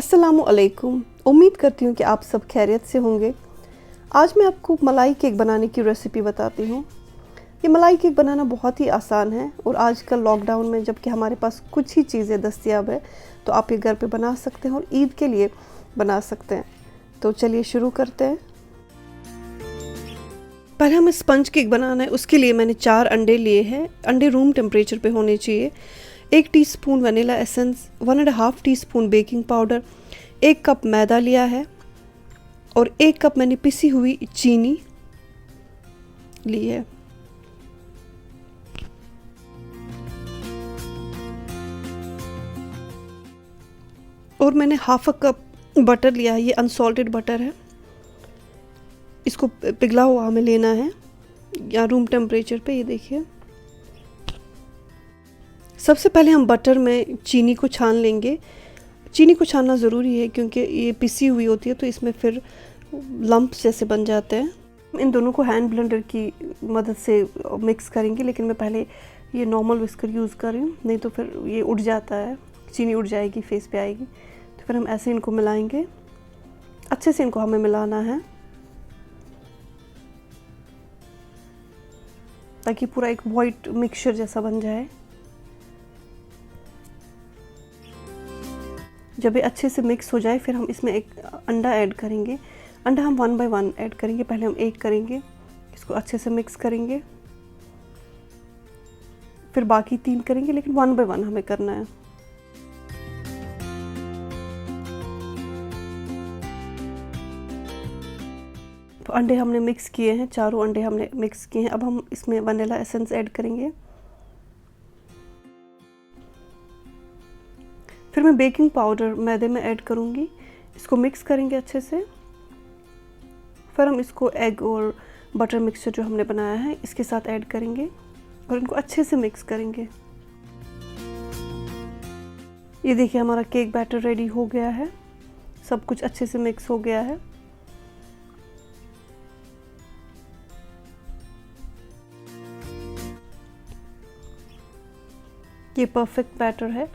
अस्सलामुअलैकुम। उम्मीद करती हूँ कि आप सब खैरियत से होंगे। आज मैं आपको मलाई केक बनाने की रेसिपी बताती हूँ। ये मलाई केक बनाना बहुत ही आसान है और आजकल लॉकडाउन में जबकि हमारे पास कुछ ही चीज़ें दस्तयाब है तो आप ये घर पे बना सकते हैं और ईद के लिए बना सकते हैं। तो चलिए शुरू करते हैं। पहले हमें स्पंज केक बनाना है। उसके लिए मैंने 4 अंडे लिए हैं। अंडे रूम टेम्परेचर पे होने चाहिए। 1 teaspoon vanilla essence, 1.5 teaspoon baking powder, 1 cup मैदा लिया है और 1 कप मैंने पिसी हुई चीनी ली है। और मैंने हाफ कप बटर लिया है। ये अनसॉल्टेड बटर है। इसको पिघला हुआ हमें लेना है या रूम टेम्परेचर पे। ये देखिए, सबसे पहले हम बटर में चीनी को छान लेंगे। चीनी को छानना ज़रूरी है क्योंकि ये पिसी हुई होती है तो इसमें फिर लम्प्स जैसे बन जाते हैं। इन दोनों को हैंड ब्लेंडर की मदद से मिक्स करेंगे, लेकिन मैं पहले ये नॉर्मल विस्कर यूज़ कर रही हूँ, नहीं तो फिर ये उड़ जाता है, चीनी उड़ जाएगी, फेस पे आएगी। तो फिर हम ऐसे इनको मिलाएंगे। अच्छे से इनको हमें मिलाना है ताकि पूरा एक वाइट मिक्सचर जैसा बन जाए। जब ये अच्छे से मिक्स हो जाए फिर हम इसमें एक अंडा ऐड करेंगे। अंडा हम 1 बाय 1 ऐड करेंगे। पहले हम 1 करेंगे, इसको अच्छे से मिक्स करेंगे, फिर बाकी 3 करेंगे, लेकिन 1 बाय 1 हमें करना है। तो अंडे हमने मिक्स किए हैं, चारों अंडे हमने मिक्स किए हैं। अब हम इसमें वनीला एसेंस ऐड करेंगे। फिर मैं बेकिंग पाउडर मैदे में ऐड करूँगी। इसको मिक्स करेंगे अच्छे से। फिर हम इसको एग और बटर मिक्सचर जो हमने बनाया है इसके साथ ऐड करेंगे और इनको अच्छे से मिक्स करेंगे। ये देखिए, हमारा केक बैटर रेडी हो गया है। सब कुछ अच्छे से मिक्स हो गया है। ये परफेक्ट बैटर है।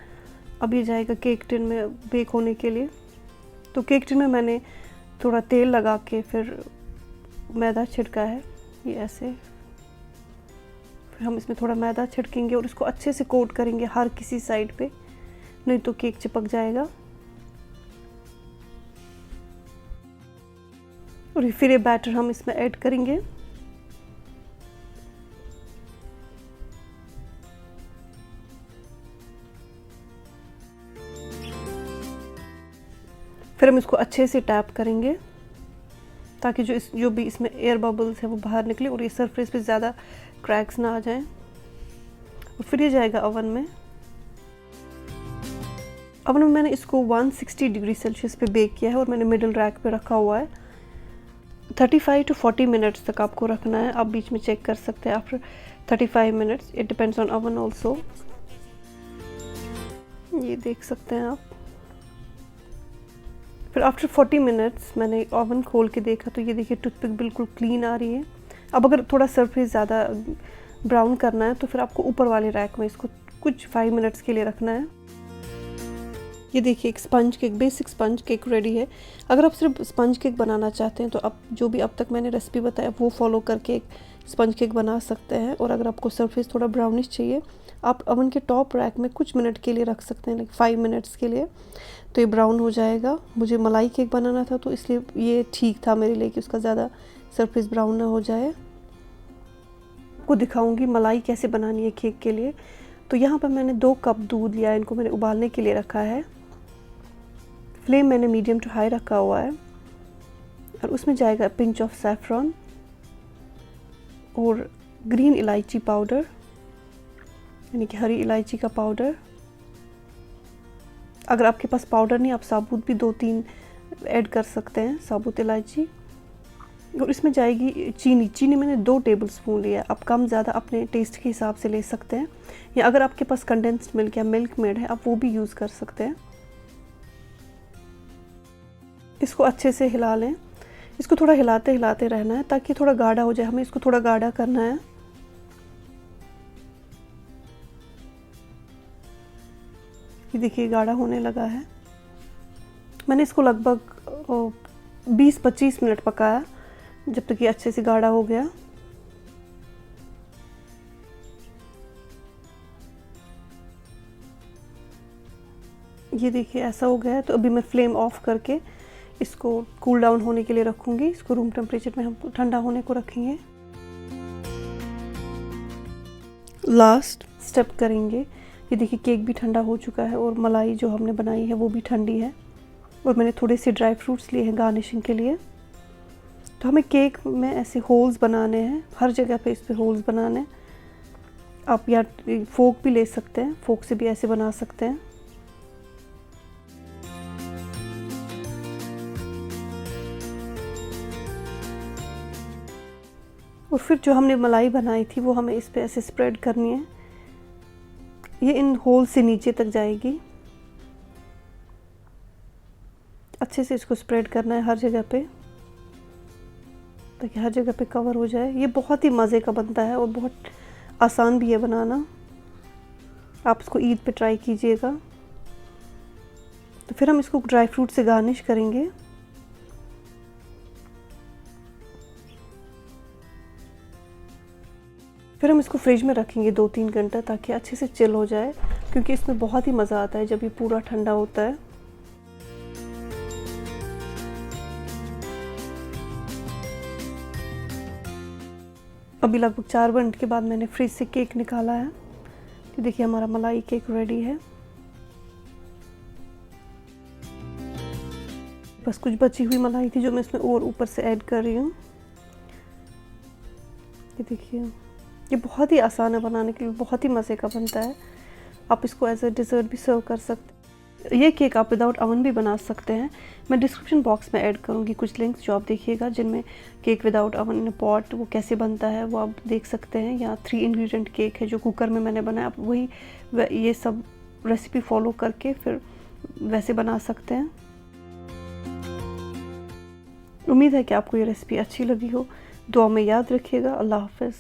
अब ये जाएगा केक टिन में बेक होने के लिए। तो केक टिन में मैंने थोड़ा तेल लगा के फिर मैदा छिड़का है, ये ऐसे। फिर हम इसमें थोड़ा मैदा छिड़केंगे और इसको अच्छे से कोट करेंगे हर किसी साइड पे, नहीं तो केक चिपक जाएगा। और फिर ये बैटर हम इसमें ऐड करेंगे। फिर हम इसको अच्छे से टैप करेंगे ताकि जो भी इसमें एयर बबल्स है वो बाहर निकले और ये सरफेस पे ज़्यादा क्रैक्स ना आ जाएं। और फिर ये जाएगा ओवन में। ओवन में मैंने इसको 160 डिग्री सेल्सियस पे बेक किया है और मैंने मिडल रैक पे रखा हुआ है। 35 to 40 मिनट्स तक आपको रखना है। आप बीच में चेक कर सकते हैं after 35 minutes. It depends on oven also. ये देख सकते हैं आप। फिर आफ्टर 40 मिनट्स मैंने ओवन खोल के देखा तो ये देखिए टूथपिक बिल्कुल क्लीन आ रही है। अब अगर थोड़ा सरफेस ज़्यादा ब्राउन करना है तो फिर आपको ऊपर वाले रैक में इसको कुछ 5 मिनट्स के लिए रखना है। ये देखिए, एक sponge cake, basic sponge cake ready है। अगर आप सिर्फ स्पंज केक बनाना चाहते हैं तो आप जो भी अब तक मैंने रेसिपी बताया वो फॉलो करके एक स्पंज केक बना सकते हैं। और अगर आपको सरफेस थोड़ा ब्राउनिश चाहिए, आप ओवन के टॉप रैक में कुछ मिनट के लिए रख सकते हैं, लाइक 5 मिनट्स के लिए, तो ये ब्राउन हो जाएगा। मुझे मलाई केक बनाना था तो इसलिए ये ठीक था मेरे लिए कि उसका ज़्यादा सरफेस ब्राउन ना हो जाए। आपको दिखाऊंगी मलाई कैसे बनानी है केक के लिए। तो यहाँ पर मैंने 2 कप दूध लिया है। इनको मैंने उबालने के लिए रखा है। फ्लेम मैंने मीडियम टू हाई रखा हुआ है और उसमें जाएगा पिंच ऑफ सैफरॉन और ग्रीन इलायची पाउडर, यानी कि हरी इलायची का पाउडर। अगर आपके पास पाउडर नहीं, आप साबुत भी 2-3 ऐड कर सकते हैं, साबुत इलायची। और इसमें जाएगी चीनी। चीनी मैंने 2 टेबल स्पून लिया है। आप कम ज़्यादा अपने टेस्ट के हिसाब से ले सकते हैं, या अगर आपके पास कंडेंस्ड मिल्क या मिल्क मेड है आप वो भी यूज़ कर सकते हैं। इसको अच्छे से हिला लें। इसको थोड़ा हिलाते हिलाते रहना है ताकि थोड़ा गाढ़ा हो जाए। हमें इसको थोड़ा गाढ़ा करना है। ये देखिए, गाढ़ा होने लगा है। मैंने इसको लगभग 20-25 मिनट पकाया, जब तक ये अच्छे से गाढ़ा हो गया। ये देखिए ऐसा हो गया है। तो अभी मैं फ्लेम ऑफ करके इसको कूल डाउन होने के लिए रखूँगी। इसको रूम टेम्परेचर में हम ठंडा होने को रखेंगे। लास्ट स्टेप करेंगे। ये देखिए केक भी ठंडा हो चुका है और मलाई जो हमने बनाई है वो भी ठंडी है, और मैंने थोड़े से ड्राई फ्रूट्स लिए हैं गार्निशिंग के लिए। तो हमें केक में ऐसे होल्स बनाने हैं, हर जगह पे इस पे होल्स बनाने हैं। आप या फोक भी ले सकते हैं, फोक से भी ऐसे बना सकते हैं। और फिर जो हमने मलाई बनाई थी वो हमें इस पे ऐसे स्प्रेड करनी है। ये इन होल से नीचे तक जाएगी। अच्छे से इसको स्प्रेड करना है हर जगह पे, ताकि हर जगह पे कवर हो जाए। ये बहुत ही मज़े का बनता है और बहुत आसान भी है बनाना। आप इसको ईद पे ट्राई कीजिएगा। तो फिर हम इसको ड्राई फ्रूट से गार्निश करेंगे। फिर हम इसको फ्रिज में रखेंगे 2-3 घंटा, ताकि अच्छे से चिल हो जाए, क्योंकि इसमें बहुत ही मज़ा आता है जब ये पूरा ठंडा होता है। अभी लगभग 4 मिनट के बाद मैंने फ्रिज से केक निकाला है। तो देखिए हमारा मलाई केक रेडी है। बस कुछ बची हुई मलाई थी जो मैं इसमें और ऊपर से ऐड कर रही हूँ। ये देखिए, ये बहुत ही आसान है बनाने के लिए, बहुत ही मज़े का बनता है। आप इसको एज अ डिज़र्ट भी सर्व कर सकते हैं। ये केक आप विदाउट ओवन भी बना सकते हैं। मैं डिस्क्रिप्शन बॉक्स में ऐड करूँगी कुछ लिंक्स जो आप देखिएगा, जिनमें केक विदाउट ओवन इन पॉट वो कैसे बनता है वो आप देख सकते हैं। या 3 इंग्रेडिएंट केक है जो कुकर में मैंने बनाया। आप वही ये सब रेसिपी फॉलो करके फिर वैसे बना सकते हैं। उम्मीद है कि आपको ये रेसिपी अच्छी लगी हो। दुआ में याद रखिएगा। अल्लाह हाफ़िज़।